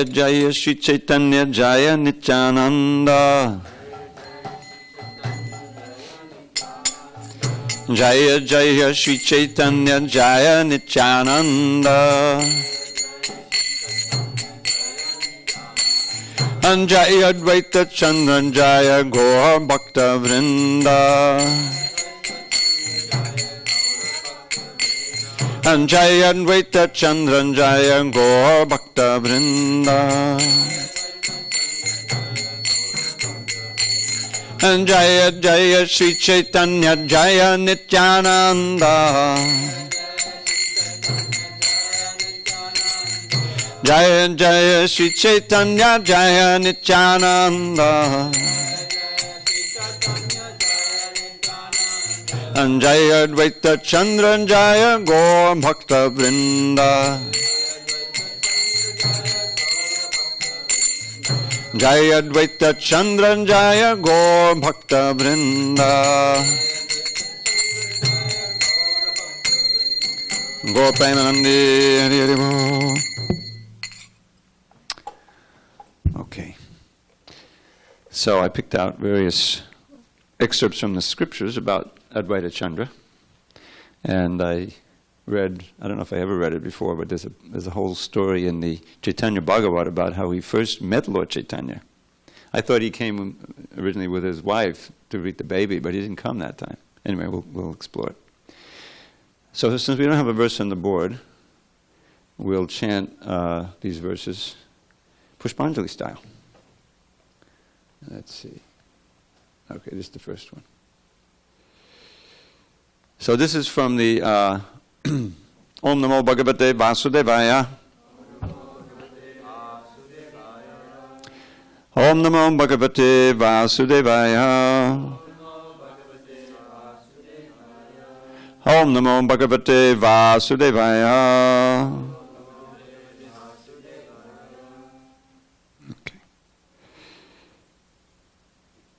Jaya Jaya Sri Chaitanya Jaya Nityananda. Jaya Jaya Sri Chaitanya Jaya Nityananda. Jaya Advaita Chandra Jaya Gaur Bhakta Vrinda. Jaya Advaita Chandra Jaya Gaur Bhakta Vrinda. Jaya Jaya Sri Chaitanya Jaya Nityananda. Jaya Jaya Sri Chaitanya Jaya Nityananda. Jaya Advaita Chandra Jaya Gaur Bhakta Vrinda. Jaya Advaita Chandra Jaya Gaur Bhakta Vrinda. Gaur Premanandi Hari Hari Bol. Okay. So I picked out various excerpts from the scriptures about Advaita Chandra, and I read, I don't know if I ever read it before, but there's a whole story in the Chaitanya Bhagavata about how he first met Lord Chaitanya. I thought he came originally with his wife to meet the baby, but he didn't come that time. Anyway, we'll explore it. So since we don't have a verse on the board, we'll chant these verses Pushpanjali style. Let's see. Okay, this is the first one. So this is from the Om Namo Bhagavate Vasudevaya. Om Namo Bhagavate Vasudevaya. Om Namo Bhagavate Vasudevaya. Okay.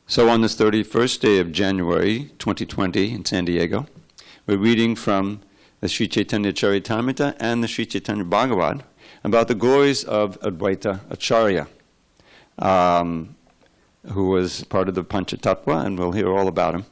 So on this 31st day of January 2020 in SanDiego, we're reading from the Sri Chaitanya Charitamrita and the Sri Chaitanya Bhagavata about the glories of Advaita Acharya, who was part of the Panchatattva, and we'll hear all about him.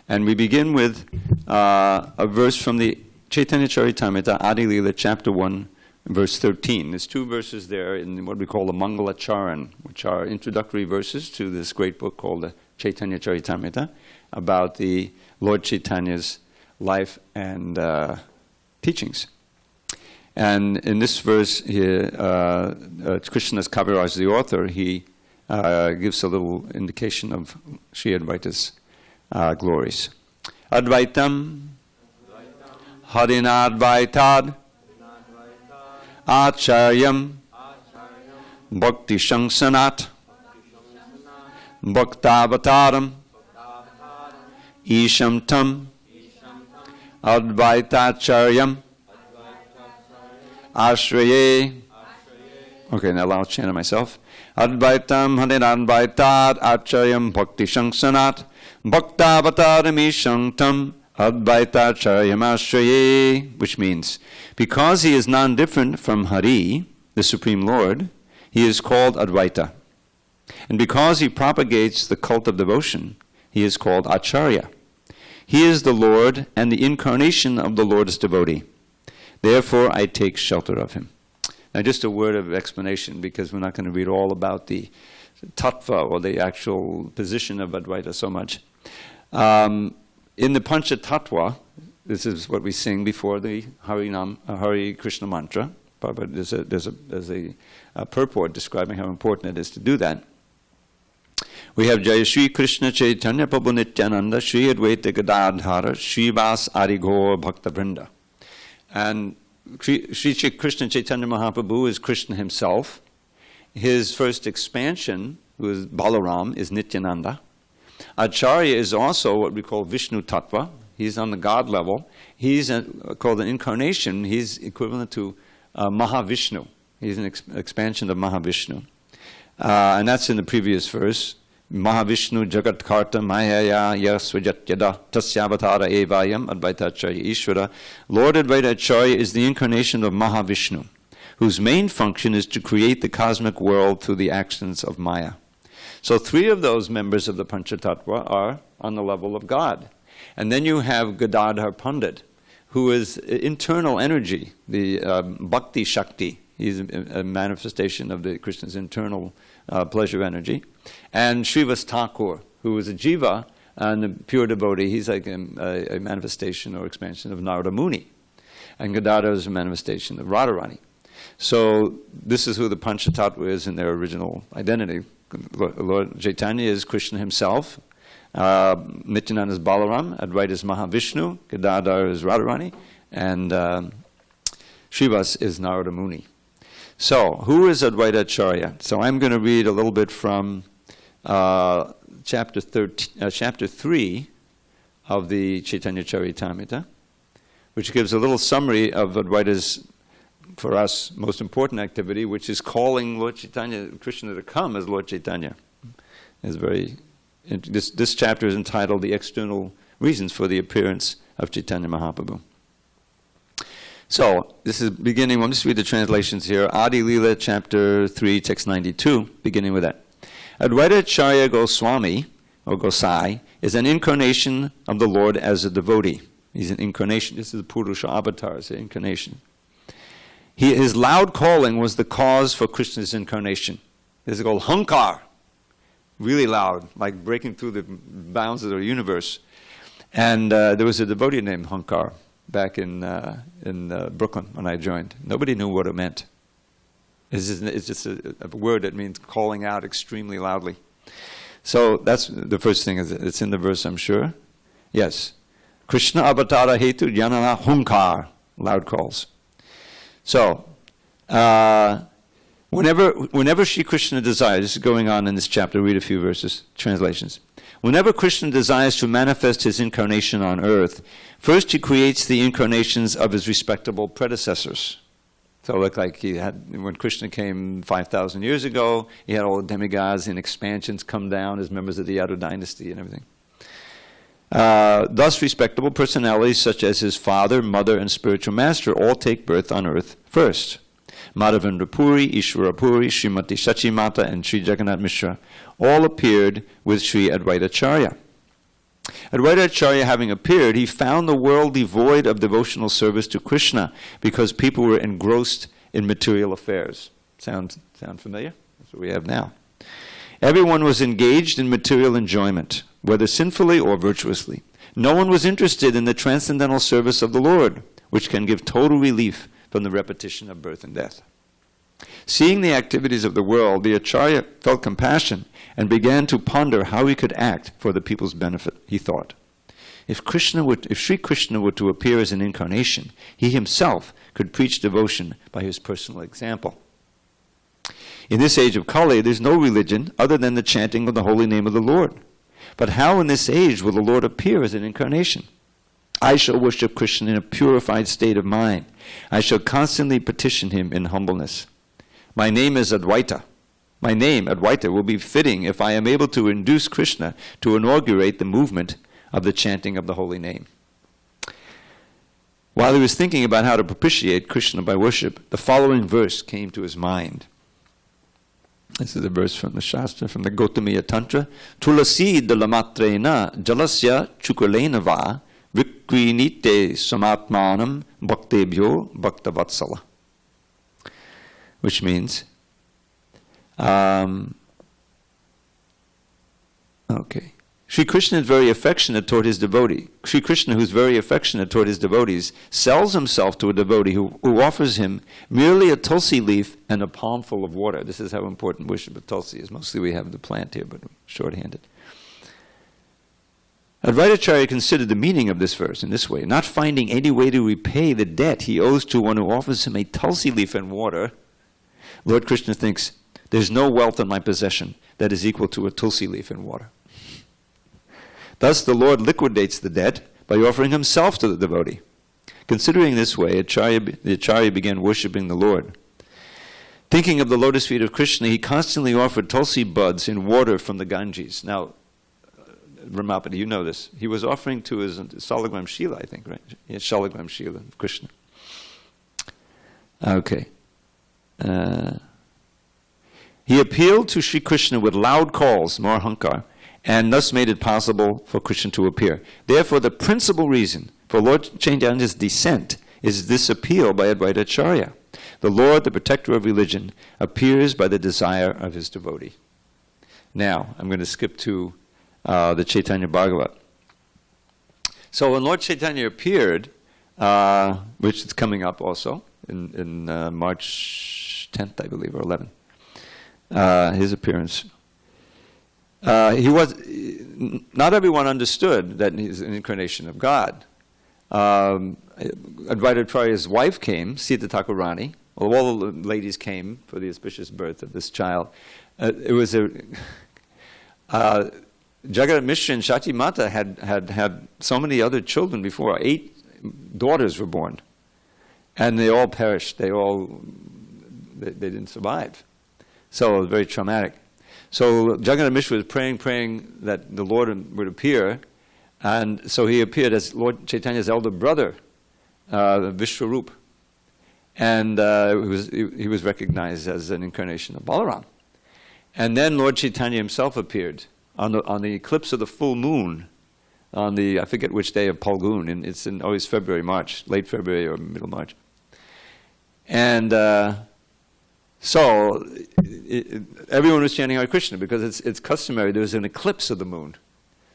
And we begin with a verse from the Chaitanya Charitamrita, Adi Lila, chapter 1, verse 13. There's two verses there in what we call the Mangalacharan, which are introductory verses to this great book called the Chaitanya Charitamrita, about the Lord Chaitanya's life and teachings. And in this verse here, Krishnadas Kaviraj, the author, he gives a little indication of Sri Advaita's glories. Advaitam Harinadvaitad Acharyam Bhakti Shangsanat Bhaktavataram Isham Tam Advaita Acharyam Ashraye. Okay, now I'll chant it myself. Advaitam Harinadvaitad Acharyam Bhakti Shangsanat Bhaktavataram Isham Tam Advaita Acharyam Ashraye, which means, because he is non-different from Hari, the Supreme Lord, he is called Advaita. And because he propagates the cult of devotion, he is called Acharya. He is the Lord and the incarnation of the Lord's devotee. Therefore, I take shelter of him. Now, just a word of explanation, because we're not going to read all about the tattva, or the actual position of Advaita so much. In the Panchatattva, this is what we sing before the Hari Krishna mantra, but there's a purport describing how important it is to do that. We have Jaya Shri Krishna Chaitanya Prabhu Nityananda Shri Advaita Gadadhara Shri Vas Adi Gaur Bhakta Vrinda. And Shri Krishna Chaitanya Mahaprabhu is Krishna himself. His first expansion, who is Balaram, is Nityananda. Acharya is also what we call Vishnu Tattva. He's on the God level. He's called an incarnation. He's equivalent to Mahavishnu. He's an expansion of Mahavishnu. And that's in the previous verse. Mahavishnu Jagat Karta Mayaya Yasvajat Yada Tasyavatara Evayam Advaita Acharya Ishvara. Lord Advaita Acharya is the incarnation of Mahavishnu, whose main function is to create the cosmic world through the actions of Maya. So 3 of those members of the Panchatattva are on the level of God. And then you have Gadadhar Pandit, who is internal energy, the bhakti shakti. He's a manifestation of the Krishna's internal pleasure energy. And Srivas Thakur, who is a jiva and a pure devotee. He's like a manifestation or expansion of Narada Muni. And Gadadhar is a manifestation of Radharani. So this is who the Panchatattva is in their original identity. Lord Chaitanya is Krishna himself. Nityananda is Balaram. Advaita is Mahavishnu. Gadadhar is Radharani. And Srivas is Narada Muni. So, who is Advaita Acharya? So I'm going to read a little bit from chapter 3 of the Chaitanya Charitamrita, which gives a little summary of Advaita's, for us, most important activity, which is calling Lord Chaitanya, Krishna, to come as Lord Chaitanya. This chapter is entitled The External Reasons for the Appearance of Chaitanya Mahaprabhu. So, this is beginning, I'll just read the translations here. Adi Lila, chapter 3, text 92, beginning with that. Advaita Acharya Goswami, or Gosai, is an incarnation of the Lord as a devotee. He's an incarnation. This is the Purusha avatar, it's an incarnation. His loud calling was the cause for Krishna's incarnation. This is called Hankar, really loud, like breaking through the bounds of the universe. And there was a devotee named Hankar back in Brooklyn when I joined. Nobody knew what it meant. It's just a word that means calling out extremely loudly. So that's the first thing. It's in the verse, I'm sure. Yes. Krishna avatara hetu jnana hunkar, loud calls. So, whenever Shri Krishna desires, this is going on in this chapter, read a few verses, translations. Whenever Krishna desires to manifest his incarnation on earth, first he creates the incarnations of his respectable predecessors. So like he had, when Krishna came 5,000 years ago, he had all the demigods and expansions come down as members of the Yadu dynasty and everything. Thus respectable personalities such as his father, mother, and spiritual master all take birth on earth first. Madhavendra Puri, Ishvara Puri, Srimati Shachimata, and Sri Jagannath Mishra all appeared with Sri Advaita Acharya. Advaita Acharya having appeared, he found the world devoid of devotional service to Krishna because people were engrossed in material affairs. Sound familiar? That's what we have now. Everyone was engaged in material enjoyment, whether sinfully or virtuously. No one was interested in the transcendental service of the Lord, which can give total relief from the repetition of birth and death. Seeing the activities of the world, the Acharya felt compassion and began to ponder how he could act for the people's benefit. He thought, if Sri Krishna were to appear as an incarnation, he himself could preach devotion by his personal example. In this age of Kali, there is no religion other than the chanting of the holy name of the Lord. But how in this age will the Lord appear as an incarnation? I shall worship Krishna in a purified state of mind. I shall constantly petition him in humbleness. My name is Advaita. My name, Advaita, will be fitting if I am able to induce Krishna to inaugurate the movement of the chanting of the holy name. While he was thinking about how to propitiate Krishna by worship, the following verse came to his mind. This is a verse from the Shastra, from the Gautamiya Tantra. Tulasi dalamatrena jalasya chukulena va vikrinite samatmanam bhaktebhyo bhaktavatsala. Which means, Sri Krishna is very affectionate toward his devotee. Sri Krishna, who is very affectionate toward his devotees, sells himself to a devotee who offers him merely a tulsi leaf and a palmful of water. This is how important worship of tulsi is. Mostly we have the plant here, but shorthanded. Advaita Acharya considered the meaning of this verse in this way. Not finding any way to repay the debt he owes to one who offers him a tulsi leaf and water, Lord Krishna thinks, there's no wealth in my possession that is equal to a tulsi leaf and water. Thus the Lord liquidates the debt by offering himself to the devotee. Considering this way, the Acharya began worshipping the Lord. Thinking of the lotus feet of Krishna, he constantly offered tulsi buds in water from the Ganges. Now, Ramapati, you know this. He was offering to his Salagram Shila, I think, right? Yes, Salagram Shila of Krishna. Okay. He appealed to Sri Krishna with loud calls, more hankar, and thus made it possible for Krishna to appear. Therefore, the principal reason for Lord Chaitanya's descent is this appeal by Advaita Acharya. The Lord, the protector of religion, appears by the desire of his devotee. Now, I'm going to skip to the Chaitanya Bhagavata. So when Lord Chaitanya appeared, which is coming up also in March 10th, I believe, or 11th, his appearance. Not everyone understood that he's an incarnation of God. Advaita Acharya's wife came, Sita Thakurani. All the ladies came for the auspicious birth of this child. It was Jagat Mishra and Shati Mata had so many other children before. 8 daughters were born, and they all perished. They didn't survive. So it was very traumatic. So Jagat Mishra was praying that the Lord would appear, and so he appeared as Lord Chaitanya's elder brother, Vishwarup, and he was recognized as an incarnation of Balaram. And then Lord Chaitanya himself appeared on the eclipse of the full moon, on the, I forget which day of Palgun, and it's in always February, March, late February or middle March. And so everyone was chanting Hare Krishna because it's customary. There was an eclipse of the moon.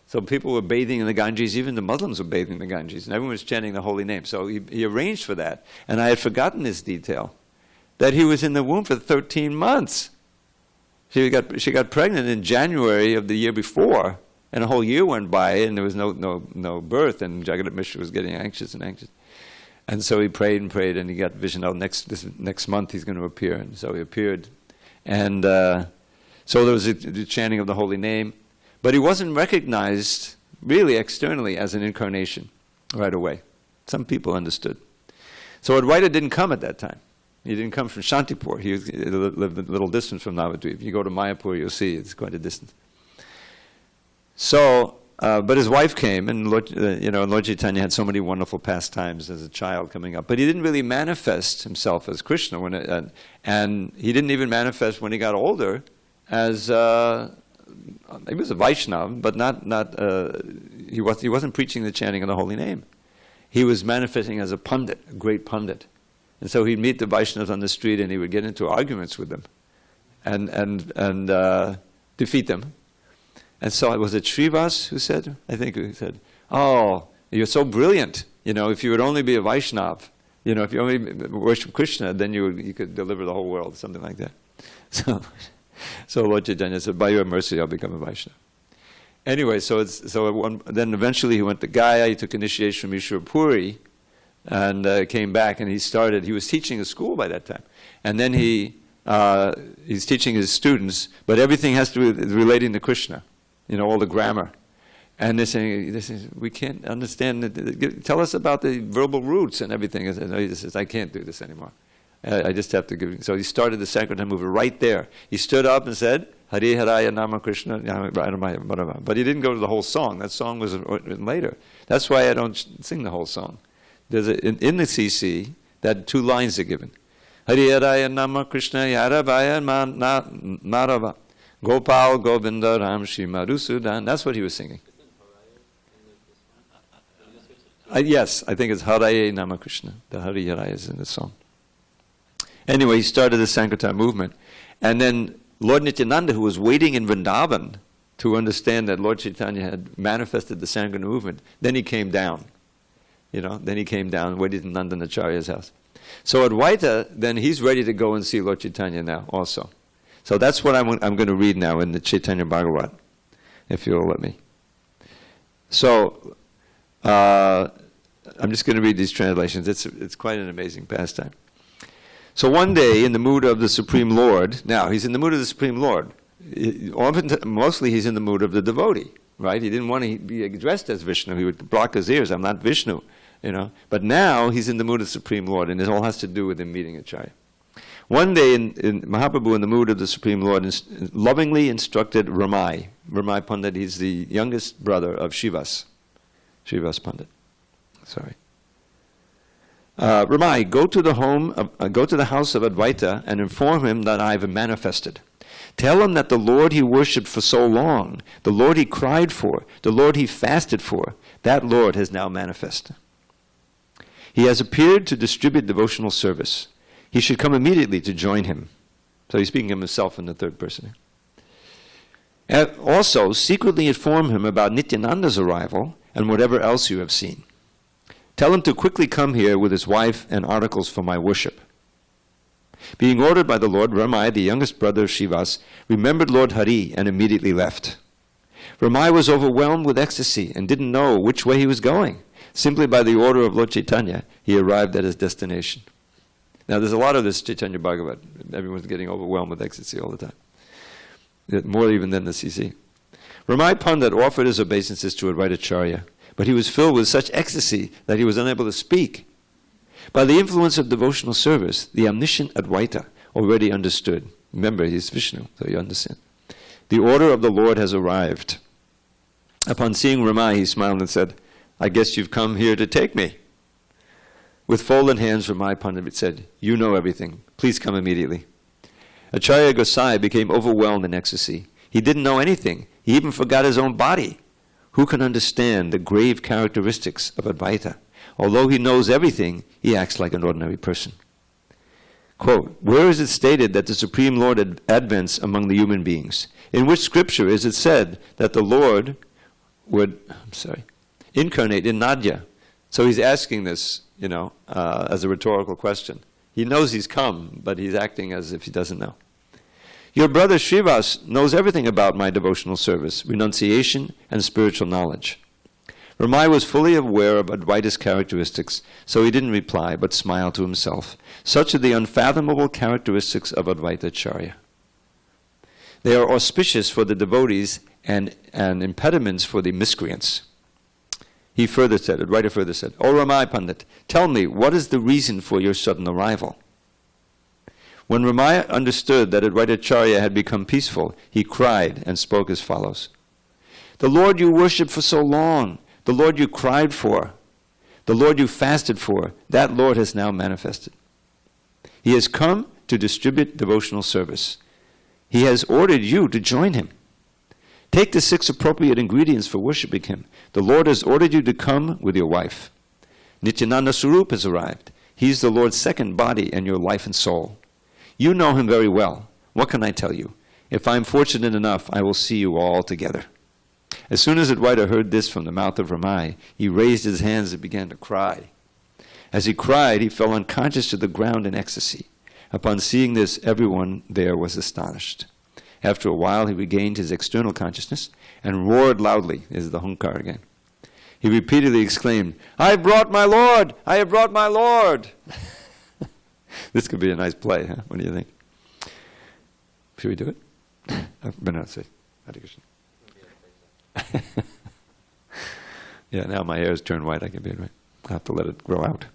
So people were bathing in the Ganges, even the Muslims were bathing in the Ganges, and everyone was chanting the holy name. So he arranged for that. And I had forgotten this detail, that he was in the womb for 13 months. She got pregnant in January of the year before, and a whole year went by, and there was no birth, and Jagat Mishra was getting anxious. And so he prayed, and he got vision, this next month he's going to appear. And so he appeared. And so there was the chanting of the holy name. But he wasn't recognized really externally as an incarnation right away. Some people understood. So Advaita didn't come at that time. He didn't come from Shantipur. He lived a little distance from Navadvip. If you go to Mayapur, you'll see it's quite a distance. So, but his wife came, and Lord Chaitanya had so many wonderful pastimes as a child coming up. But he didn't really manifest himself as Krishna, and he didn't even manifest when he got older as he was a Vaishnava, but he wasn't preaching the chanting of the holy name. He was manifesting as a pundit, a great pundit. And so he'd meet the Vaishnavas on the street, and he would get into arguments with them, and defeat them. And so was it Srivas who said? I think who said, "Oh, you're so brilliant. If you would only be a Vaishnava, if you only worship Krishna, then you could deliver the whole world," something like that. So Lord Chaitanya said, "By your mercy, I'll become a Vaishnava." Anyway, then eventually he went to Gaya. He took initiation from Ishwar Puri, and came back, and he was teaching a school by that time. And then he's teaching his students, but everything has to be relating to Krishna, all the grammar. And they're saying, "We can't understand, tell us about the verbal roots and everything." He says, "I can't do this anymore. I just have to give." So he started the Sankirtan movement right there. He stood up and said, "Hare Haraya Nama Krishna," but he didn't go to the whole song. That song was written later. That's why I don't sing the whole song. There's in the CC, that 2 lines are given. Hare Haraya Nama Krishna Yarabaya Narava Gopal Govinda Ram Shri Madhusudan. That's what he was singing. Yes, I think it's Haraya Nama Krishna. The Hare Haraya is in the song. Anyway, he started the Sankirtan movement. And then Lord Nityananda, who was waiting in Vrindavan to understand that Lord Chaitanya had manifested the Sankirtan movement, then he came down. Then he came down, waited in Nandanacharya's house. So Advaita, then he's ready to go and see Lord Chaitanya now also. So that's what I'm going to read now in the Chaitanya Bhagavata, if you'll let me. So I'm just going to read these translations. It's quite an amazing pastime. So one day, in the mood of the Supreme Lord, now he's in the mood of the Supreme Lord. Mostly he's in the mood of the devotee, right? He didn't want to be addressed as Vishnu. He would block his ears. "I'm not Vishnu," But now he's in the mood of the Supreme Lord, and it all has to do with him meeting Acharya. One day, in Mahaprabhu, in the mood of the Supreme Lord, lovingly instructed Ramai. Ramai Pandit, he's the youngest brother of Srivas Pandit. Sorry. Ramai, go to the house of Advaita and inform him that I have manifested. Tell him that the Lord he worshipped for so long, the Lord he cried for, the Lord he fasted for, that Lord has now manifested. He has appeared to distribute devotional service. He should come immediately to join him. So he's speaking of himself in the third person. And also, secretly inform him about Nityananda's arrival and whatever else you have seen. Tell him to quickly come here with his wife and articles for my worship. Being ordered by the Lord, Ramai, the youngest brother of Shivas, remembered Lord Hari and immediately left. Ramai was overwhelmed with ecstasy and didn't know which way he was going. Simply by the order of Lord Chaitanya, he arrived at his destination. Now there's a lot of this Chaitanya Bhagavata. Everyone's getting overwhelmed with ecstasy all the time. More even than the CC. Ramai Pandit offered his obeisances to Advaita Acharya, but he was filled with such ecstasy that he was unable to speak. By the influence of devotional service, the omniscient Advaita already understood. Remember, he's Vishnu, so you understand. The order of the Lord has arrived. Upon seeing Ramai, he smiled and said, I guess you've come here to take me. With folded hands, Ramai Pandit said, you know everything. Please come immediately. Acharya Gosai became overwhelmed in ecstasy. He didn't know anything. He even forgot his own body. Who can understand the grave characteristics of Advaita? Although he knows everything, he acts like an ordinary person. Quote, where is it stated that the Supreme Lord advents among the human beings? In which scripture is it said that the Lord would, incarnate in Nadya? So he's asking this, as a rhetorical question. He knows he's come, but he's acting as if he doesn't know. Your brother Srivas knows everything about my devotional service, renunciation, and spiritual knowledge. Ramai was fully aware of Advaita's characteristics, so he didn't reply, but smiled to himself. Such are the unfathomable characteristics of Advaita Acharya. They are auspicious for the devotees and impediments for the miscreants. Advaita further said, O Ramai Pandit, tell me, what is the reason for your sudden arrival? When Ramai understood that Advaita Acharya had become peaceful, he cried and spoke as follows. The Lord you worshipped for so long, the Lord you cried for, the Lord you fasted for, that Lord has now manifested. He has come to distribute devotional service. He has ordered you to join him. Take the 6 appropriate ingredients for worshipping him. The Lord has ordered you to come with your wife. Nityananda Sarup has arrived. He's the Lord's second body and your life and soul. You know him very well. What can I tell you? If I am fortunate enough, I will see you all together. As soon as Advaita heard this from the mouth of Ramai, he raised his hands and began to cry. As he cried, he fell unconscious to the ground in ecstasy. Upon seeing this, everyone there was astonished. After a while, he regained his external consciousness and roared loudly. This is the hunkar again. He repeatedly exclaimed, I have brought my Lord! I have brought my Lord! This could be a nice play, huh? What do you think? Should we do it? Yeah, now my hair has turned white. I can be it, right? I'll have to let it grow out.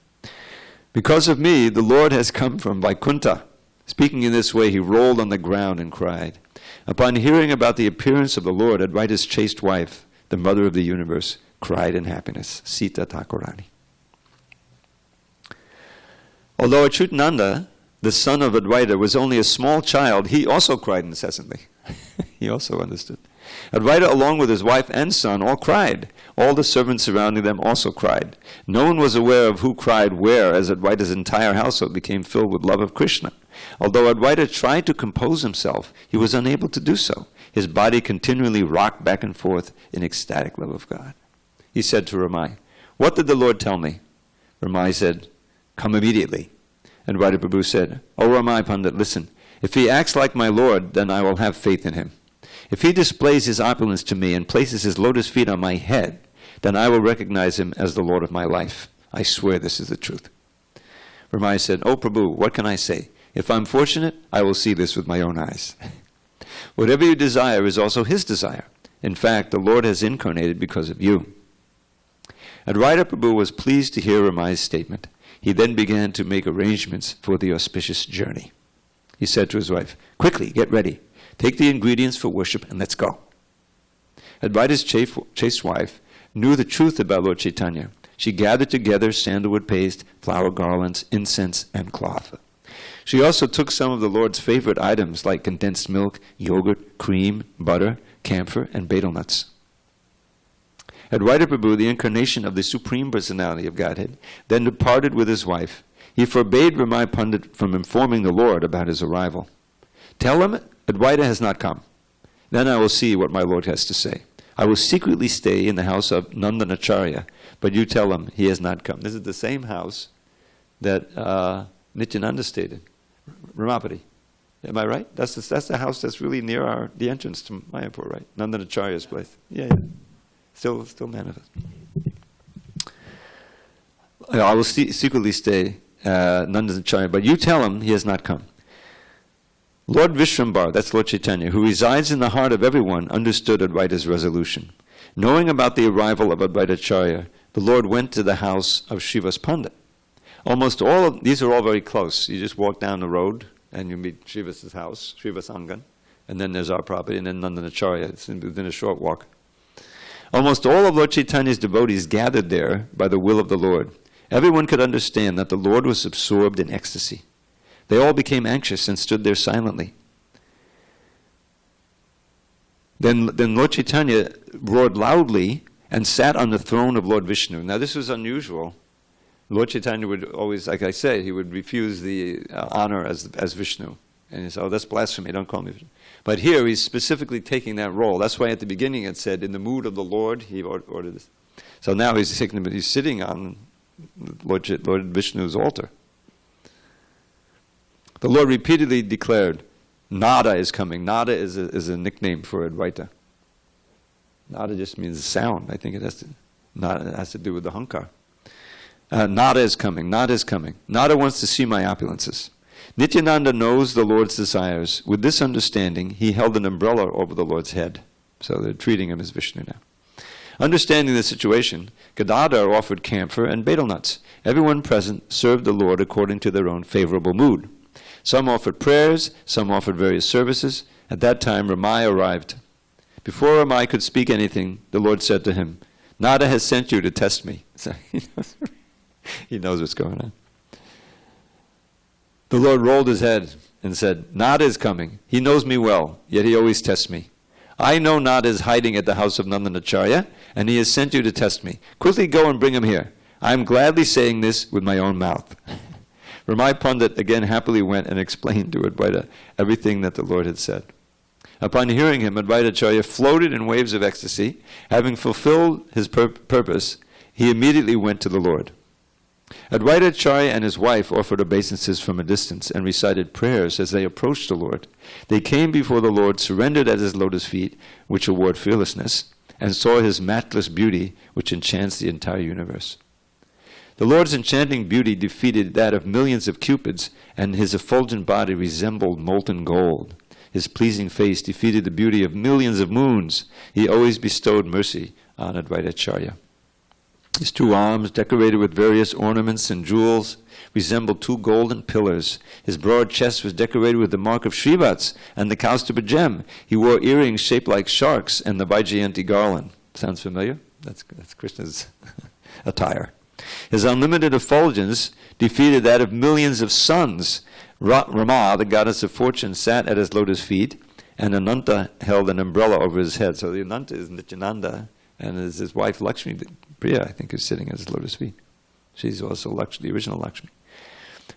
Because of me, the Lord has come from Vaikuntha. Speaking in this way, he rolled on the ground and cried. Upon hearing about the appearance of the Lord, Advaita's chaste wife, the mother of the universe, cried in happiness. Sita Thakurani. Although Achyutananda, the son of Advaita, was only a small child, he also cried incessantly. He also understood. Advaita, along with his wife and son, all cried. All the servants surrounding them also cried. No one was aware of who cried where, as Advaita's entire household became filled with love of Krishna. Although Advaita tried to compose himself, he was unable to do so. His body continually rocked back and forth in ecstatic love of God. He said to Ramai, what did the Lord tell me? Ramai said, come immediately. And Advaita Prabhu said, O Ramai Pandit, listen, if he acts like my Lord, then I will have faith in him. If he displays his opulence to me and places his lotus feet on my head, then I will recognize him as the Lord of my life. I swear this is the truth. Ramai said, O Prabhu, what can I say? If I'm fortunate, I will see this with my own eyes. Whatever you desire is also his desire. In fact, the Lord has incarnated because of you. Advaita Prabhu was pleased to hear Ramai's statement. He then began to make arrangements for the auspicious journey. He said to his wife, quickly, get ready. Take the ingredients for worship and let's go. Advaita's chaste wife knew the truth about Lord Chaitanya. She gathered together sandalwood paste, flower garlands, incense, and cloth. She also took some of the Lord's favorite items like condensed milk, yogurt, cream, butter, camphor, and betel nuts. Advaita Prabhu, the incarnation of the Supreme Personality of Godhead, then departed with his wife. He forbade Ramai Pandit from informing the Lord about his arrival. Tell him Advaita has not come. Then I will see what my Lord has to say. I will secretly stay in the house of Acharya, but you tell him he has not come. This is the same house that Nityananda stayed in, Ramapati. Am I right? That's the house that's really near the entrance to Mayapur, right? Acharya's place. Yeah. Still manifest. I will secretly stay Acharya, but you tell him he has not come. Lord Vishrambar, that's Lord Chaitanya, who resides in the heart of everyone, understood Advaita's resolution. Knowing about the arrival of Advaita Acharya, the Lord went to the house of Srivas Pandit. Almost all of these are all very close. You just walk down the road and you meet Srivas' house, Srivas Angan, and then there's our property, and then Acharya. It's within a short walk. Almost all of Lord Chaitanya's devotees gathered there by the will of the Lord. Everyone could understand that the Lord was absorbed in ecstasy. They all became anxious and stood there silently. Then Lord Chaitanya roared loudly and sat on the throne of Lord Vishnu. Now this was unusual. Lord Chaitanya would always, like I say, he would refuse the honor as Vishnu. And he said, oh, that's blasphemy, don't call me Vishnu. But here he's specifically taking that role. That's why at the beginning it said, in the mood of the Lord, he ordered this. So now he's sitting on Lord Vishnu's altar. The Lord repeatedly declared, Nada is coming. Nada is a nickname for Advaita. Nada just means sound. I think it has to do with the Hankar. Nada is coming. Nada is coming. Nada wants to see my opulences. Nityananda knows the Lord's desires. With this understanding, he held an umbrella over the Lord's head. So they're treating him as Vishnu now. Understanding the situation, Gadadhar offered camphor and betel nuts. Everyone present served the Lord according to their own favorable mood. Some offered prayers, some offered various services. At that time, Ramai arrived. Before Ramai could speak anything, the Lord said to him, Nada has sent you to test me. So he knows what's going on. The Lord rolled his head and said, Nada is coming. He knows me well, yet he always tests me. I know Nada is hiding at the house of Acharya, and he has sent you to test me. Quickly go and bring him here. I am gladly saying this with my own mouth. Ramai Pandit again happily went and explained to Advaita everything that the Lord had said. Upon hearing him, Advaita Acharya floated in waves of ecstasy. Having fulfilled his purpose, he immediately went to the Lord. Advaita Acharya and his wife offered obeisances from a distance and recited prayers as they approached the Lord. They came before the Lord, surrendered at his lotus feet, which award fearlessness, and saw his matchless beauty, which enchants the entire universe. The Lord's enchanting beauty defeated that of millions of cupids, and his effulgent body resembled molten gold. His pleasing face defeated the beauty of millions of moons. He always bestowed mercy on Advaita Acharya. His two arms, decorated with various ornaments and jewels, resembled two golden pillars. His broad chest was decorated with the mark of Srivats and the Kaustubha gem. He wore earrings shaped like sharks and the Vaijayanti garland. Sounds familiar? That's Krishna's attire. His unlimited effulgence defeated that of millions of suns. Rama, the goddess of fortune, sat at his lotus feet, and Ananta held an umbrella over his head. So the Ananta is Nityananda, and his wife Lakshmi, Priya, I think, is sitting at his lotus feet. She's also the original Lakshmi.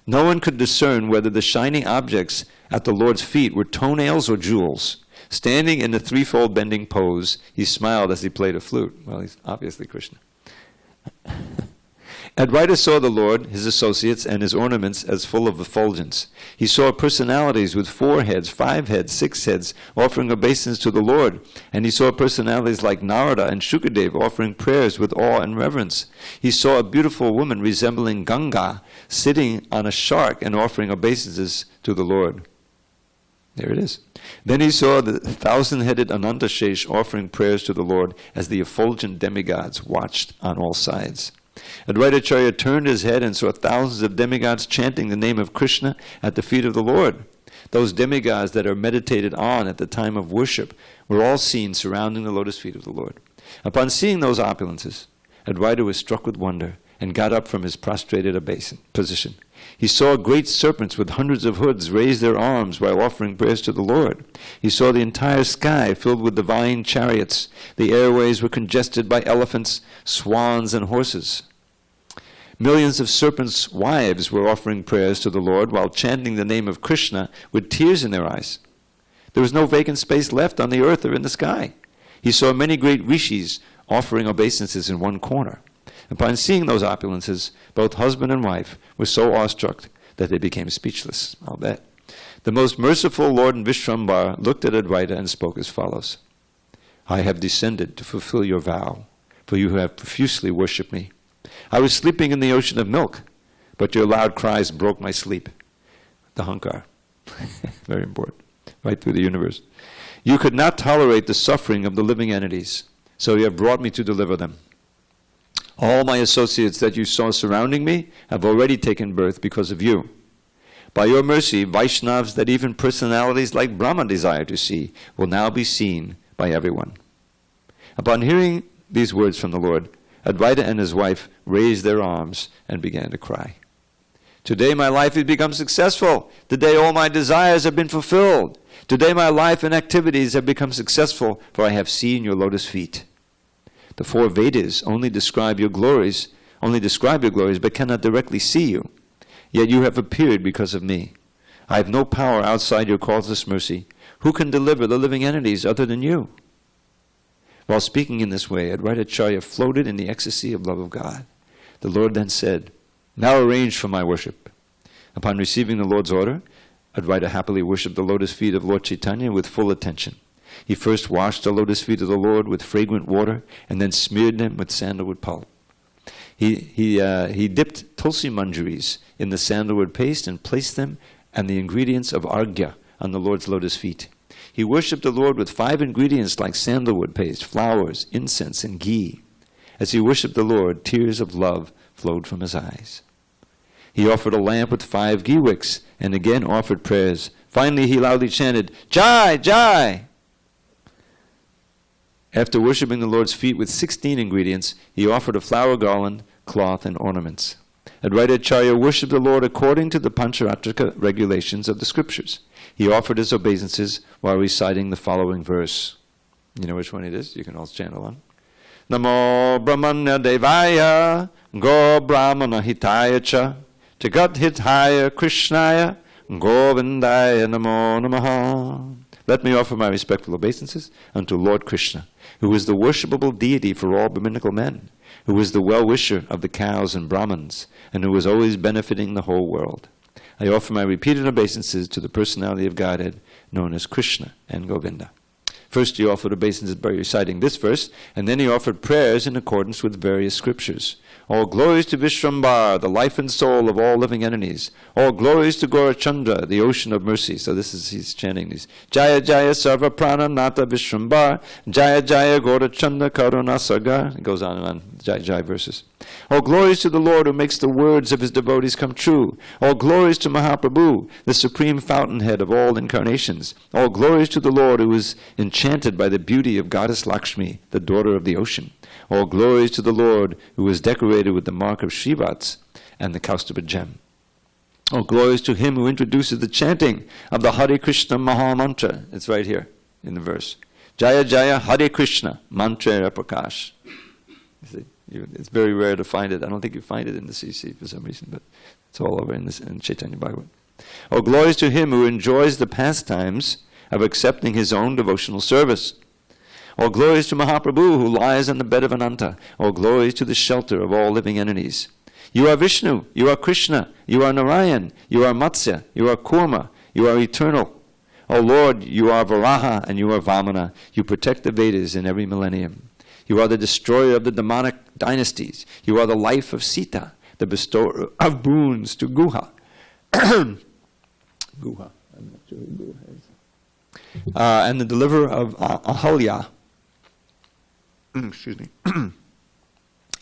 No one could discern whether the shining objects at the Lord's feet were toenails or jewels. Standing in the threefold bending pose, he smiled as he played a flute. Well, he's obviously Krishna. Advaita saw the Lord, his associates, and his ornaments as full of effulgence. He saw personalities with 4 heads, 5 heads, 6 heads, offering obeisance to the Lord. And he saw personalities like Narada and Shukadev offering prayers with awe and reverence. He saw a beautiful woman resembling Ganga sitting on a shark and offering obeisances to the Lord. There it is. Then he saw the 1,000-headed Anantashesh offering prayers to the Lord as the effulgent demigods watched on all sides. Advaita Acharya turned his head and saw thousands of demigods chanting the name of Krishna at the feet of the Lord. Those demigods that are meditated on at the time of worship were all seen surrounding the lotus feet of the Lord. Upon seeing those opulences, Advaita was struck with wonder and got up from his prostrated position. He saw great serpents with hundreds of hoods raise their arms while offering prayers to the Lord. He saw the entire sky filled with divine chariots. The airways were congested by elephants, swans, and horses. Millions of serpents' wives were offering prayers to the Lord while chanting the name of Krishna with tears in their eyes. There was no vacant space left on the earth or in the sky. He saw many great rishis offering obeisances in one corner. Upon seeing those opulences, both husband and wife were so awestruck that they became speechless. I'll bet. The most merciful Lord Vishwambar looked at Advaita and spoke as follows. I have descended to fulfill your vow, for you have profusely worshipped me. I was sleeping in the ocean of milk, but your loud cries broke my sleep. The Hankar. Very important. Right through the universe. You could not tolerate the suffering of the living entities, so you have brought me to deliver them. All my associates that you saw surrounding me have already taken birth because of you. By your mercy, Vaishnavas that even personalities like Brahma desire to see will now be seen by everyone. Upon hearing these words from the Lord, Advaita and his wife raised their arms and began to cry. Today my life has become successful. Today all my desires have been fulfilled. Today my life and activities have become successful, for I have seen your lotus feet. The four Vedas only describe your glories, but cannot directly see you. Yet you have appeared because of me. I have no power outside your causeless mercy. Who can deliver the living entities other than you? While speaking in this way, Advaita Acharya floated in the ecstasy of love of God. The Lord then said, Now arrange for my worship. Upon receiving the Lord's order, Advaita happily worshipped the lotus feet of Lord Chaitanya with full attention. He first washed the lotus feet of the Lord with fragrant water and then smeared them with sandalwood pulp. He dipped tulsi manjaris in the sandalwood paste and placed them and the ingredients of arghya on the Lord's lotus feet. He worshipped the Lord with 5 ingredients like sandalwood paste, flowers, incense, and ghee. As he worshipped the Lord, tears of love flowed from his eyes. He offered a lamp with 5 ghee wicks and again offered prayers. Finally, he loudly chanted, Jai, Jai! After worshipping the Lord's feet with 16 ingredients, he offered a flower garland, cloth, and ornaments. Advaita Acharya worshipped the Lord according to the Pancharatrika regulations of the scriptures. He offered his obeisances while reciting the following verse. You know which one it is? You can all chant along. Namo Brahmanya Devaya Go Brahmana Hitaya Cha Jagat Hitaya Krishnaya Govindaya Namo Namaha. Let me offer my respectful obeisances unto Lord Krishna, who is the worshipable deity for all Brahminical men, who is the well-wisher of the cows and Brahmins, and who is always benefiting the whole world. I offer my repeated obeisances to the personality of Godhead, known as Krishna and Govinda. First he offered obeisances by reciting this verse, and then he offered prayers in accordance with various scriptures. All glories to Vishwambar, the life and soul of all living entities. All glories to Gaurachandra, the ocean of mercy. So he's chanting these. Jaya Jaya Sarva Prana Nata Vishwambar. Jaya Jaya Gaurachandra Karuna Sagar. It goes on and on, Jaya Jaya verses. All glories to the Lord who makes the words of his devotees come true. All glories to Mahaprabhu, the supreme fountainhead of all incarnations. All glories to the Lord who is enchanted by the beauty of Goddess Lakshmi, the daughter of the ocean. All glories to the Lord who is decorated with the mark of Srivats and the Kaustubha gem. All glories to him who introduces the chanting of the Hare Krishna Maha Mantra. It's right here in the verse. Jaya Jaya Hare Krishna Mantra Prakash. It's very rare to find it. I don't think you find it in the CC for some reason, but it's all over in Chaitanya Bhagavata. All glories to him who enjoys the pastimes of accepting his own devotional service. All glories to Mahaprabhu who lies on the bed of Ananta. All glories to the shelter of all living entities. You are Vishnu, you are Krishna, you are Narayan, you are Matsya, you are Kurma, you are eternal. O Lord, you are Varaha and you are Vamana. You protect the Vedas in every millennium. You are the destroyer of the demonic dynasties. You are the life of Sita, the bestower of boons to Guha. Guha. I'm not sure who Guha is. And the deliverer of Ahalya. Excuse me.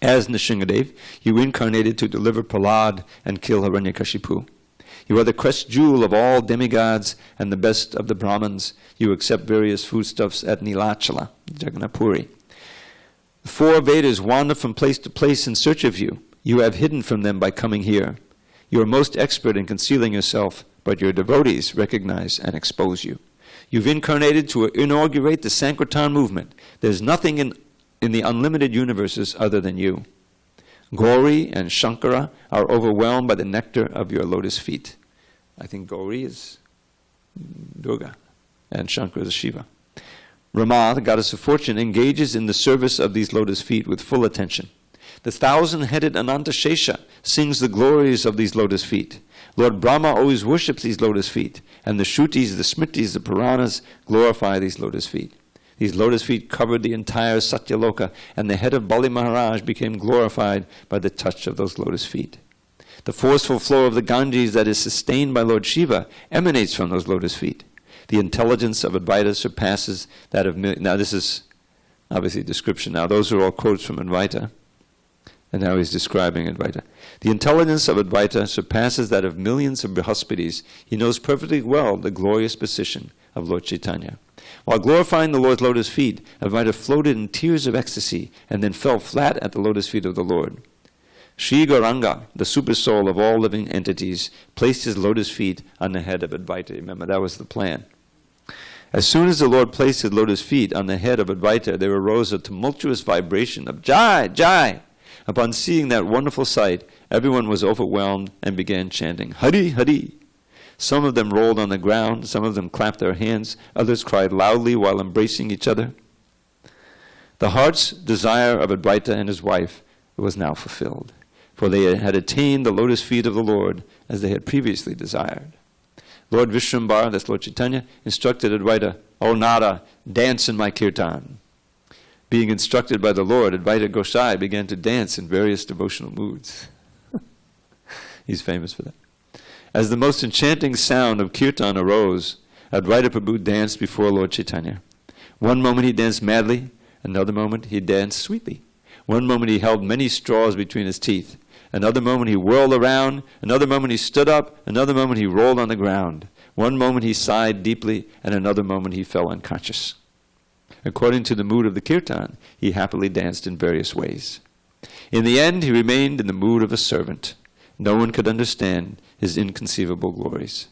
As Nrsingadev, you incarnated to deliver Prahlad and kill Hiranyakashipu. You are the crest jewel of all demigods and the best of the Brahmins. You accept various foodstuffs at Nilachala, Jagannath Puri. The 4 Vedas wander from place to place in search of you. You have hidden from them by coming here. You are most expert in concealing yourself, but your devotees recognize and expose you. You've incarnated to inaugurate the Sankirtan movement. There's nothing in the unlimited universes other than you. Gauri and Shankara are overwhelmed by the nectar of your lotus feet. I think Gauri is Durga, and Shankara is Shiva. Rama, the goddess of fortune, engages in the service of these lotus feet with full attention. The 1,000-headed Anantashesha sings the glories of these lotus feet. Lord Brahma always worships these lotus feet, and the Shrutis, the Smritis, the Puranas glorify these lotus feet. These lotus feet covered the entire Satyaloka, and the head of Bali Maharaj became glorified by the touch of those lotus feet. The forceful flow of the Ganges that is sustained by Lord Shiva emanates from those lotus feet. The intelligence of Advaita surpasses that of... Now this is obviously description. Now those are all quotes from Advaita. And now he's describing Advaita. The intelligence of Advaita surpasses that of millions of Brihaspitis. He knows perfectly well the glorious position of Lord Chaitanya. While glorifying the Lord's lotus feet, Advaita floated in tears of ecstasy and then fell flat at the lotus feet of the Lord. Sri Gauranga, the super soul of all living entities, placed his lotus feet on the head of Advaita. Remember, that was the plan. As soon as the Lord placed his lotus feet on the head of Advaita, there arose a tumultuous vibration of Jai, Jai. Upon seeing that wonderful sight, everyone was overwhelmed and began chanting, Hari, Hari. Some of them rolled on the ground, some of them clapped their hands, others cried loudly while embracing each other. The heart's desire of Advaita and his wife was now fulfilled, for they had attained the lotus feet of the Lord as they had previously desired. Lord Vishwambara, that's Lord Chaitanya, instructed Advaita, O Nara, dance in my kirtan. Being instructed by the Lord, Advaita Gosai began to dance in various devotional moods. He's famous for that. As the most enchanting sound of kirtan arose, Advaita Prabhu danced before Lord Chaitanya. One moment he danced madly, another moment he danced sweetly. One moment he held many straws between his teeth. Another moment he whirled around. Another moment he stood up. Another moment he rolled on the ground. One moment he sighed deeply, and another moment he fell unconscious. According to the mood of the kirtan, he happily danced in various ways. In the end, he remained in the mood of a servant. No one could understand his inconceivable glories.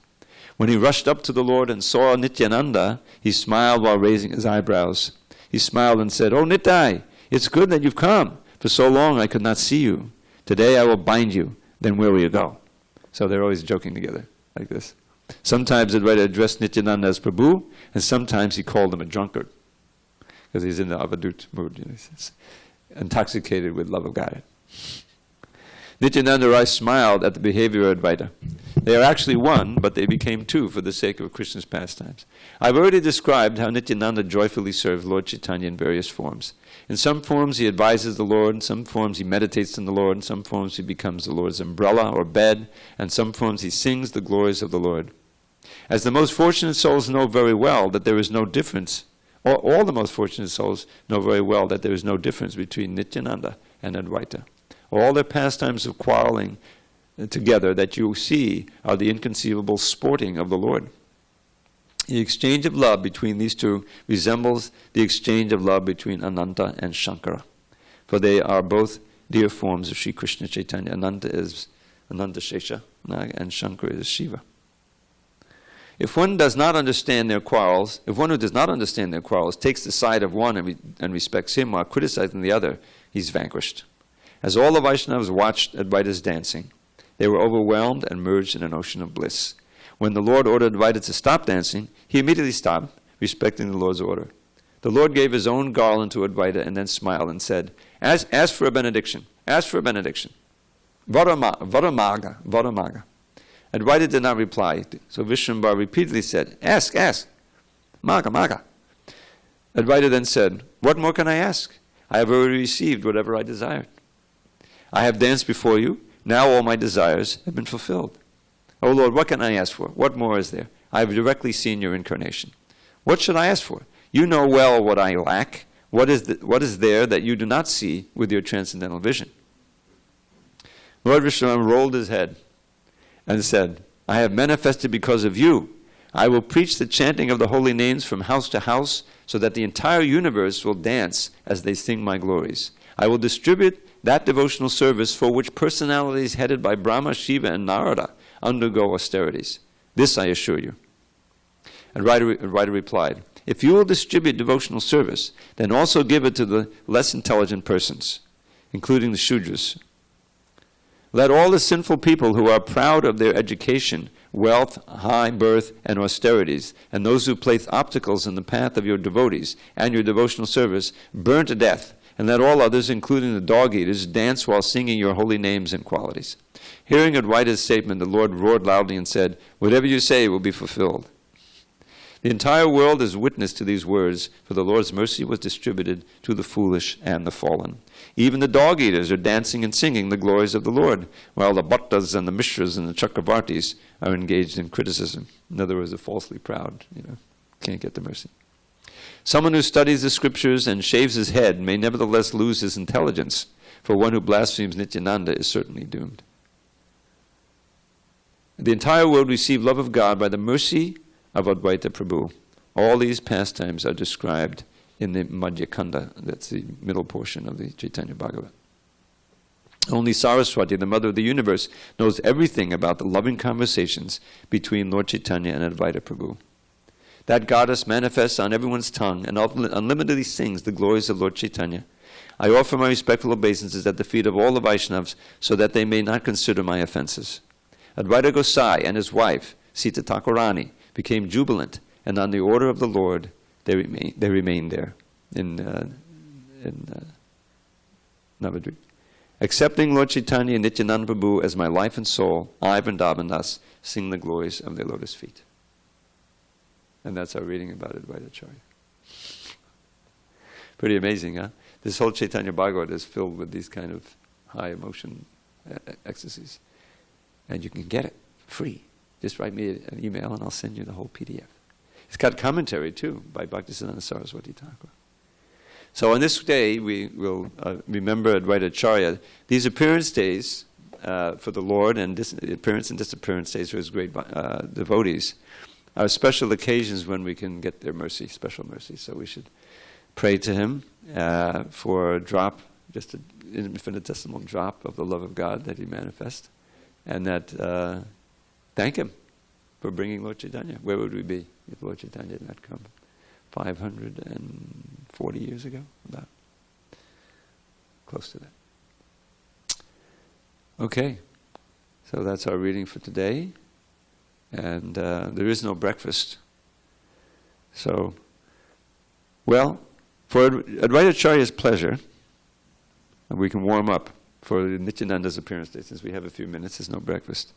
When he rushed up to the Lord and saw Nityananda, he smiled while raising his eyebrows. He smiled and said, "Oh Nitai, it's good that you've come. For so long I could not see you. Today I will bind you. Then where will you go?" So they're always joking together like this. Sometimes Advaita addressed Nityananda as Prabhu, and sometimes he called him a drunkard, because he's in the avadut mood. He's intoxicated with love of God. Nityananda Rai smiled at the behavior of Advaita. They are actually one, but they became two for the sake of Krishna's pastimes. I've already described how Nityananda joyfully serves Lord Chaitanya in various forms. In some forms he advises the Lord, in some forms he meditates on the Lord, in some forms he becomes the Lord's umbrella or bed, and in some forms he sings the glories of the Lord. As the most fortunate souls know very well that there is no difference, or all the most fortunate souls know very well that there is no difference between Nityananda and Advaita. All their pastimes of quarreling together that you see are the inconceivable sporting of the Lord. The exchange of love between these two resembles the exchange of love between Ananta and Shankara, for they are both dear forms of Sri Krishna Chaitanya. Ananta is Ananta Shesha, and Shankara is Shiva. If one does not understand their quarrels, if one who does not understand their quarrels takes the side of one and respects him while criticizing the other, he's vanquished. As all the Vaishnavas watched Advaita's dancing, they were overwhelmed and merged in an ocean of bliss. When the Lord ordered Advaita to stop dancing, he immediately stopped, respecting the Lord's order. The Lord gave his own garland to Advaita and then smiled and said, Ask for a benediction. Ask for a benediction. Varamaga, Varamaga. Advaita did not reply, so Vishwambara repeatedly said, Ask. Maga, Maga. Advaita then said, What more can I ask? I have already received whatever I desired. I have danced before you. Now all my desires have been fulfilled. O Lord, what can I ask for? What more is there? I have directly seen your incarnation. What should I ask for? You know well what I lack. What is there that you do not see with your transcendental vision? Lord Vishnu rolled his head and said, I have manifested because of you. I will preach the chanting of the holy names from house to house, so that the entire universe will dance as they sing my glories. I will distribute that devotional service for which personalities headed by Brahma, Shiva, and Narada undergo austerities. This I assure you. And Advaita replied, if you will distribute devotional service, then also give it to the less intelligent persons, including the Shudras. Let all the sinful people who are proud of their education, wealth, high birth, and austerities, and those who place obstacles in the path of your devotees and your devotional service, burn to death, and let all others, including the dog-eaters, dance while singing your holy names and qualities. Hearing Advaita's statement, the Lord roared loudly and said, whatever you say will be fulfilled. The entire world is witness to these words, for the Lord's mercy was distributed to the foolish and the fallen. Even the dog-eaters are dancing and singing the glories of the Lord, while the Bhattas and the Mishras and the Chakravartis are engaged in criticism. In other words, they're falsely proud, can't get the mercy. Someone who studies the scriptures and shaves his head may nevertheless lose his intelligence, for one who blasphemes Nityananda is certainly doomed. The entire world received love of God by the mercy of Advaita Prabhu. All these pastimes are described in the Madhya-khanda, that's the middle portion of the Chaitanya Bhagavata. Only Saraswati, the mother of the universe, knows everything about the loving conversations between Lord Chaitanya and Advaita Prabhu. That goddess manifests on everyone's tongue and unlimitedly sings the glories of Lord Chaitanya. I offer my respectful obeisances at the feet of all the Vaishnavas so that they may not consider my offenses. Advaita Gosai and his wife, Sita Thakurani, became jubilant, and on the order of the Lord, they remained there in Navadvip. Accepting Lord Chaitanya and Nityananda Prabhu as my life and soul, I, Vrindavan Das, sing the glories of their lotus feet. And that's our reading about Advaita Acharya. Pretty amazing, huh? This whole Chaitanya Bhagavata is filled with these kind of high emotion ecstasies. And you can get it free. Just write me an email and I'll send you the whole PDF. It's got commentary too by Bhaktisiddhanta Saraswati Thakur. So on this day we will remember Advaita Acharya. These appearance days for the Lord and appearance and disappearance days for his great devotees are special occasions when we can get their mercy, special mercy. So we should pray to him for a drop, just an infinitesimal drop of the love of God that he manifests, and that thank him for bringing Lord Chaitanya. Where would we be if Lord Chaitanya did not come 540 years ago? About close to that. Okay, so that's our reading for today. And there is no breakfast. So, well, for Advaita Acharya's pleasure, we can warm up for Nityananda's appearance day. Since we have a few minutes, there's no breakfast.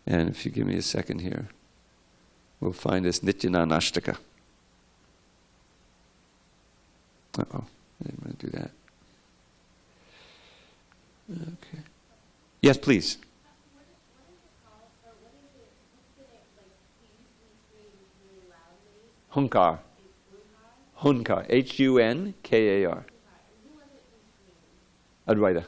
And if you give me a second here, we'll find this Nityananda Ashtaka. Uh-oh, I didn't want to do that. Okay. Yes, please. Hunkar. Hunkar. Hunkar. Advaita.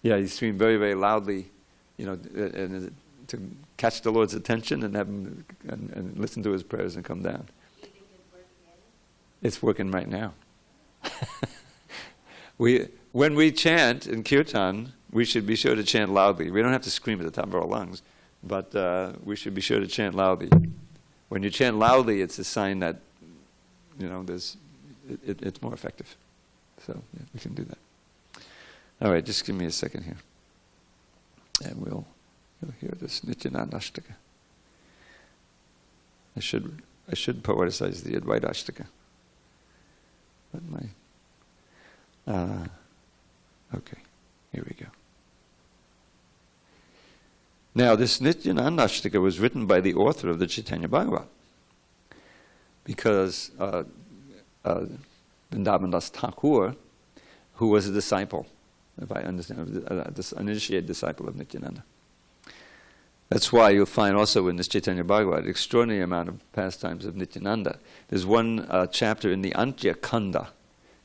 Yeah, he screamed very, very loudly, and to catch the Lord's attention and have him and listen to his prayers and come down. It's working right now. When we chant in kirtan, we should be sure to chant loudly. We don't have to scream at the top of our lungs, but we should be sure to chant loudly. When you chant loudly, it's a sign that, it's more effective. So yeah, we can do that. All right, just give me a second here, and we'll hear this Nityananda Ashtaka. I should poeticize the Advaita Ashtaka, but okay, here we go. Now, this Nityananda Ashtaka was written by the author of the Chaitanya Bhagavata, because Vrindavan Das Thakur, who was a disciple, if I understand, this uninitiated disciple of Nityananda. That's why you'll find also in this Chaitanya Bhagavata an extraordinary amount of pastimes of Nityananda. There's one chapter in the Madhya-khanda.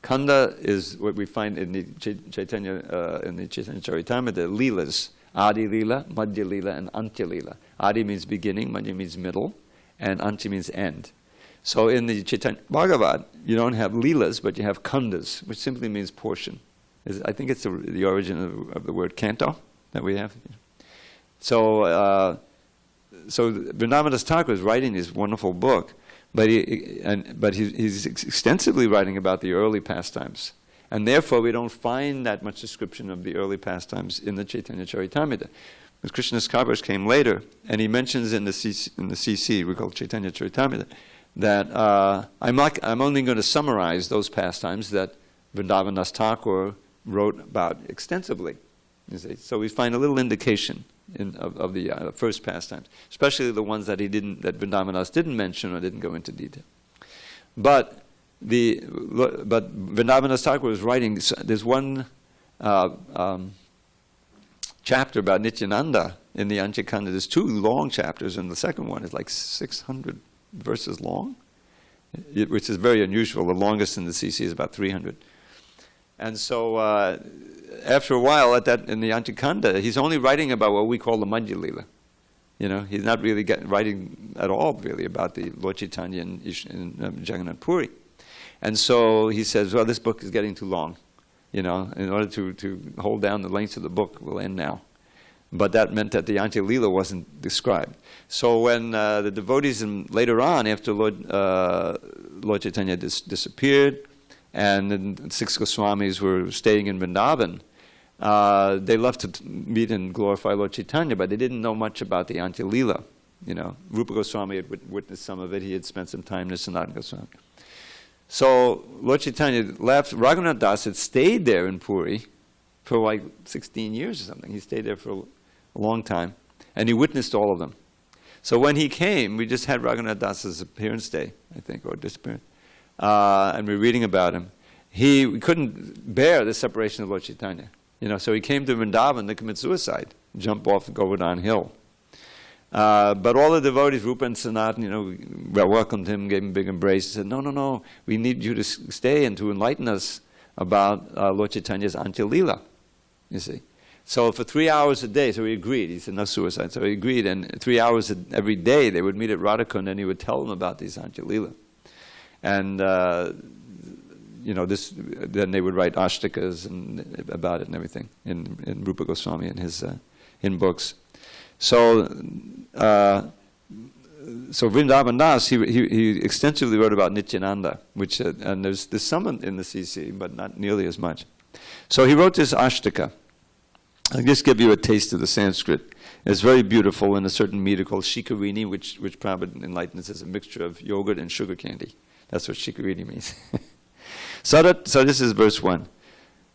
Khanda is what we find in the Chaitanya Charitamrita, the Leelas. Adi Leela, Madhya Leela, and Antya Leela. Adi means beginning, Madhya means middle, and Anchi means end. So in the Chaitanya Bhagavata, you don't have leelas, but you have khandas, which simply means portion. I think it's the origin of the word canto that we have. So Vrindavan Das Thakur is writing this wonderful book, but he's extensively writing about the early pastimes. And therefore, we don't find that much description of the early pastimes in the Chaitanya Charitamrita. But Krishnadas Kaviraj came later, and he mentions in the CC, we call it Chaitanya Charitamrita, that I'm only going to summarize those pastimes that Vrindavan Das Thakur wrote about extensively. You see? So we find a little indication of the first pastimes, especially the ones that Vrindavan Das didn't mention or didn't go into detail. But Vrindavan Das Thakur was writing. There's one chapter about Nityananda in the Madhya-khanda. There's two long chapters, and the second one is like 600 verses long, which is very unusual. The longest in the CC is about 300. And so after a while, in the Madhya-khanda, he's only writing about what we call the Madhya Lila. You know, he's not really writing at all, really, about the Lord Chaitanya and Jagannath Puri. And so he says, well, this book is getting too long. You know, in order to hold down the length of the book, we'll end now. But that meant that the Antya Lila wasn't described. So when the devotees later on, after Lord Chaitanya disappeared, and the 6 Goswamis were staying in Vrindavan, they loved to meet and glorify Lord Chaitanya, but they didn't know much about the Antya Lila. You know, Rupa Goswami had witnessed some of it. He had spent some time in Sanatana Goswami. So Lord Chaitanya left. Raghunath Das had stayed there in Puri for like 16 years or something. He stayed there for a long time, and he witnessed all of them. So when he came, we just had Raghunath Das's appearance day, I think, or disappearance, and we were reading about him. We couldn't bear the separation of Lord Chaitanya. You know, so he came to Vrindavan to commit suicide, jump off the Govardhan hill. But all the devotees, Rupa and Sanat, you know, welcomed him, gave him a big embrace, said, no, we need you to stay and to enlighten us about Lord Chaitanya's Antya Lila, you see. So for 3 hours a day, so he agreed. He said, no suicide. So he agreed, and 3 hours every day they would meet at Radhakund, and he would tell them about these Antya Lila. And, you know, then they would write ashtakas about it and everything in Rupa Goswami and his in books. So Vrindavan Das, he extensively wrote about Nityananda, which and there's some in the CC, but not nearly as much. So he wrote this ashtaka. I'll just give you a taste of the Sanskrit. It's very beautiful in a certain meter called shikarini, which Prabhupada enlightens as a mixture of yogurt and sugar candy. That's what shikarini means. So this is verse 1.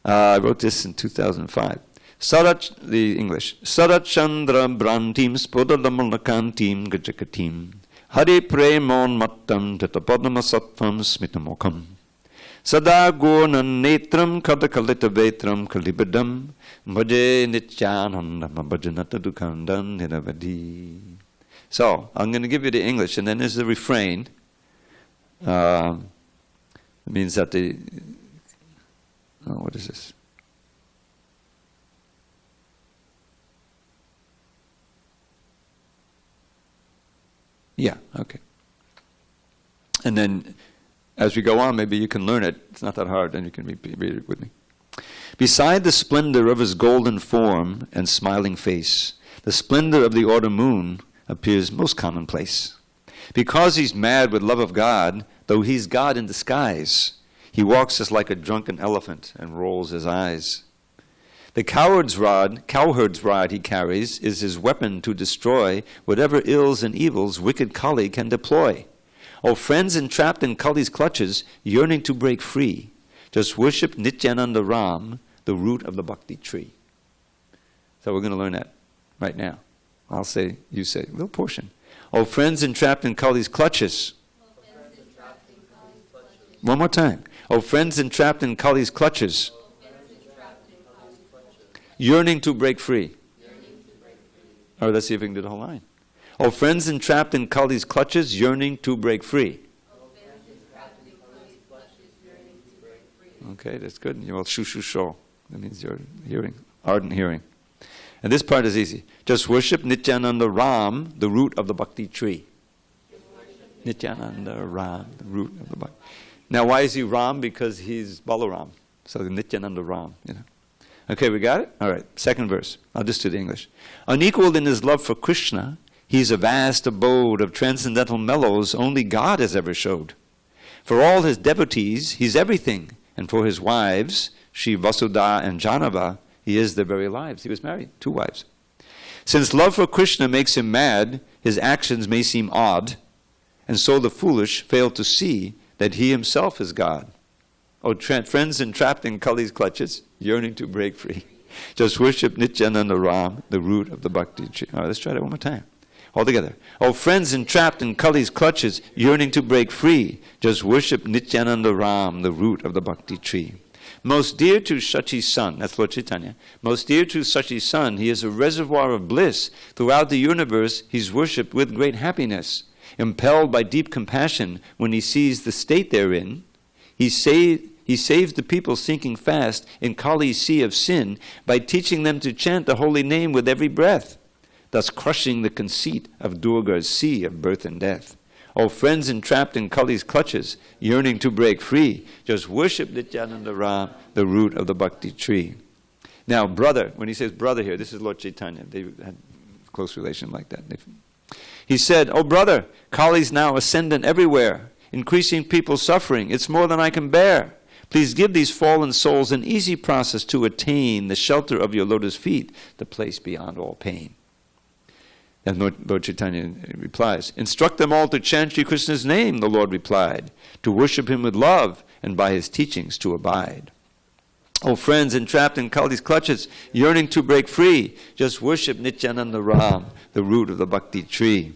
I wrote this in 2005. The English. Sarat Chandra Brantim Spodadamalnakantim Gajakatim Hari Premon Mattam Tatapadama Sattvam Smitamokham Sada Gornan Netram Kadakalita Vetram Kalibadam Bhaje Nityanandam Bhajanata Dukandan Niravadi. So, I'm going to give you the English, and then there's the refrain. It means that what is this? Yeah, okay. And then, as we go on, maybe you can learn it. It's not that hard, and you can read it with me. Beside the splendor of his golden form and smiling face, the splendor of the autumn moon appears most commonplace. Because he's mad with love of God, though he's God in disguise, he walks just like a drunken elephant and rolls his eyes. The cowherd's rod he carries is his weapon to destroy whatever ills and evils wicked Kali can deploy. O friends entrapped in Kali's clutches, yearning to break free, just worship Nityananda Ram, the root of the bhakti tree. So we're going to learn that right now. I'll say, you say, a little portion. O friends entrapped in Kali's clutches. One more time. O friends entrapped in Kali's clutches, yearning to break free. Or let's see if we can do the whole line. O friends entrapped in Kali's clutches, yearning to break free. Okay, that's good. You will shu. That means you're hearing, ardent hearing. And this part is easy. Just worship Nityananda Ram, the root of the bhakti tree. Nityananda Ram, the root of the bhakti. Now, why is he Ram? Because he's Balaram. So the Nityananda Ram, Okay, we got it? All right, second verse. I'll just do the English. Unequaled in his love for Krishna, he's a vast abode of transcendental mellows only God has ever showed. For all his devotees, he's everything. And for his wives, Shri Vasudha and Janava, he is their very lives. He was married, 2 wives. Since love for Krishna makes him mad, his actions may seem odd, and so the foolish fail to see that he himself is God. Oh, friends entrapped in Kali's clutches, yearning to break free. Just worship Nityananda Ram, the root of the bhakti tree. All right, let's try that one more time. All together. Oh, friends entrapped in Kali's clutches, yearning to break free. Just worship Nityananda Ram, the root of the bhakti tree. Most dear to Shachi's son, that's Lord Chaitanya, most dear to Shachi's son, he is a reservoir of bliss. Throughout the universe, he's worshipped with great happiness. Impelled by deep compassion when he sees the state they're in, he saves the people sinking fast in Kali's sea of sin by teaching them to chant the holy name with every breath, thus crushing the conceit of Durga's sea of birth and death. Oh, friends entrapped in Kali's clutches, yearning to break free, just worship Nityananda Ram, the root of the bhakti tree. Now, brother, when he says brother here, this is Lord Chaitanya. They had a close relation like that. He said, oh, brother, Kali's now ascendant everywhere, increasing people's suffering. It's more than I can bear. Please give these fallen souls an easy process to attain the shelter of your lotus feet, the place beyond all pain. And Lord Chaitanya replies, instruct them all to chant Shri Krishna's name, the Lord replied, to worship him with love and by his teachings to abide. Oh, friends entrapped in Kali's clutches, yearning to break free, just worship Nityananda Ram, the root of the bhakti tree.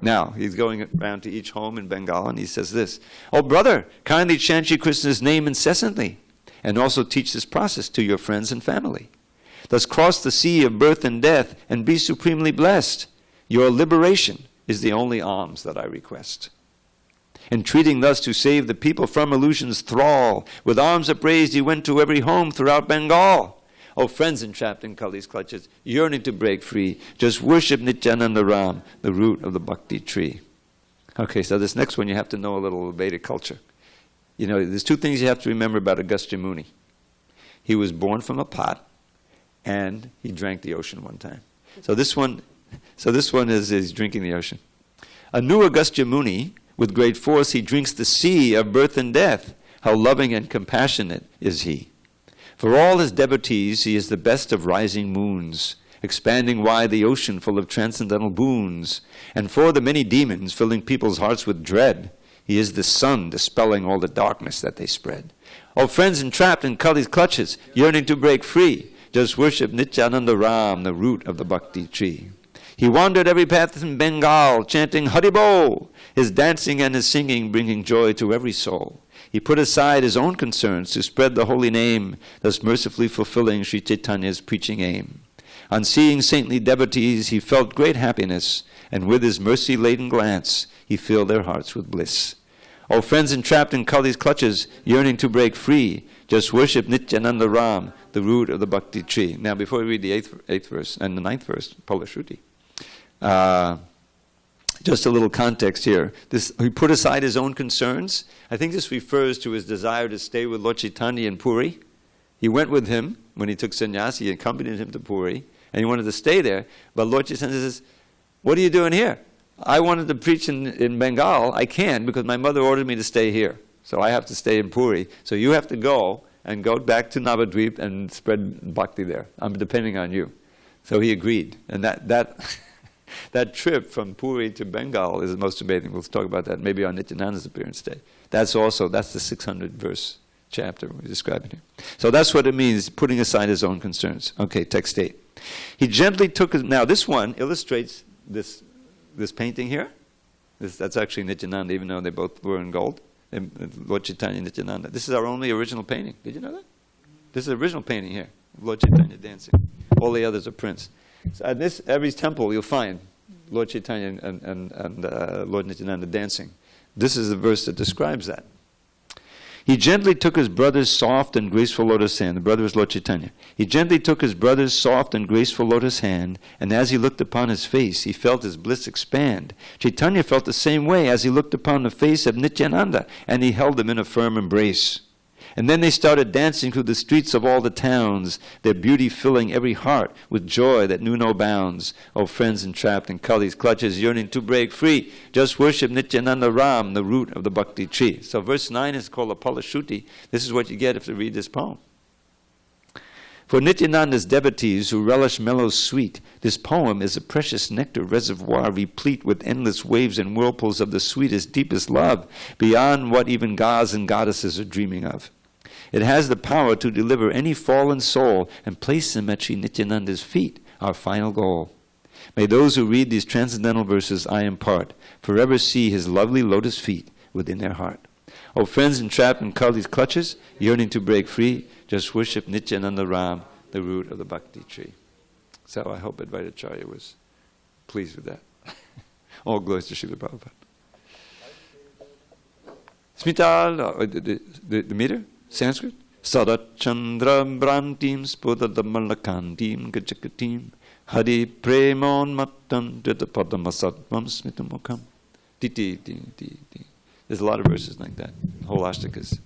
Now, he's going around to each home in Bengal and he says this, oh, brother, kindly chant Shri Krishna's name incessantly and also teach this process to your friends and family. Thus cross the sea of birth and death and be supremely blessed. Your liberation is the only alms that I request. Entreating thus to save the people from illusion's thrall, with arms upraised he went to every home throughout Bengal. Oh, friends entrapped in Kali's clutches, yearning to break free, just worship Nityananda Ram, the root of the bhakti tree. Okay, so this next one you have to know a little Vedic culture. There's 2 things you have to remember about Agastya Muni. He was born from a pot, and he drank the ocean one time. So this one is drinking the ocean. A new Agastya Muni, with great force, he drinks the sea of birth and death. How loving and compassionate is he. For all his devotees, he is the best of rising moons, expanding wide the ocean full of transcendental boons. And for the many demons filling people's hearts with dread, he is the sun dispelling all the darkness that they spread. Oh, friends entrapped in Kali's clutches, yearning to break free, just worship Nityananda Ram, the root of the bhakti tree. He wandered every path in Bengal, chanting Haribol, his dancing and his singing bringing joy to every soul. He put aside his own concerns to spread the holy name, thus mercifully fulfilling Sri Chaitanya's preaching aim. On seeing saintly devotees, he felt great happiness, and with his mercy-laden glance, he filled their hearts with bliss. O friends entrapped in Kali's clutches, yearning to break free, just worship Nityananda Ram, the root of the bhakti tree. Now, before we read the eighth verse and the 9th verse, Palashruti, just a little context here. He put aside his own concerns. I think this refers to his desire to stay with Lord Chaitanya in Puri. He went with him when he took sannyasi. He accompanied him to Puri, and he wanted to stay there. But Lord Chaitanya says, "What are you doing here? I wanted to preach in Bengal. I can't because my mother ordered me to stay here. So I have to stay in Puri. So you have to go back to Navadvip and spread bhakti there. I'm depending on you." So he agreed. And that trip from Puri to Bengal is the most amazing. We'll talk about that maybe on Nityananda's appearance day. That's the 600 verse chapter we're describing here. So that's what it means, putting aside his own concerns. Okay, text 8. He gently took now this one illustrates this painting here. That's actually Nityananda, even though they both were in gold. Lord Chaitanya and Nityananda. This is our only original painting. Did you know that? This is the original painting here. Lord Chaitanya dancing. All the others are prints. So at every temple you'll find Lord Chaitanya and Lord Nityananda dancing. This is the verse that describes that. He gently took his brother's soft and graceful lotus hand. The brother was Lord Chaitanya. He gently took his brother's soft and graceful lotus hand, and as he looked upon his face, he felt his bliss expand. Chaitanya felt the same way as he looked upon the face of Nityananda, and he held him in a firm embrace. And then they started dancing through the streets of all the towns, their beauty filling every heart with joy that knew no bounds. Oh, friends entrapped in Kali's clutches, yearning to break free, just worship Nityananda Ram, the root of the bhakti tree. So verse 9 is called a Palashuti. This is what you get if you read this poem. For Nityananda's devotees who relish mellow sweet, this poem is a precious nectar reservoir replete with endless waves and whirlpools of the sweetest, deepest love, beyond what even gods and goddesses are dreaming of. It has the power to deliver any fallen soul and place him at Sri Nityananda's feet, our final goal. May those who read these transcendental verses I impart forever see his lovely lotus feet within their heart. O friends entrapped in Kali's clutches, yearning to break free, just worship Nityananda Ram, the root of the bhakti tree. So I hope Advaita Acharya was pleased with that. All glories to Srila Prabhupada. Smita, the meter? Sanskrit? Sadat Chandra Brantim Spodadamalakantim Gajakatim Hari Premon Mattam Ditapadamasattvam Smitamukam. There's a lot of verses like that. The whole Ashtak is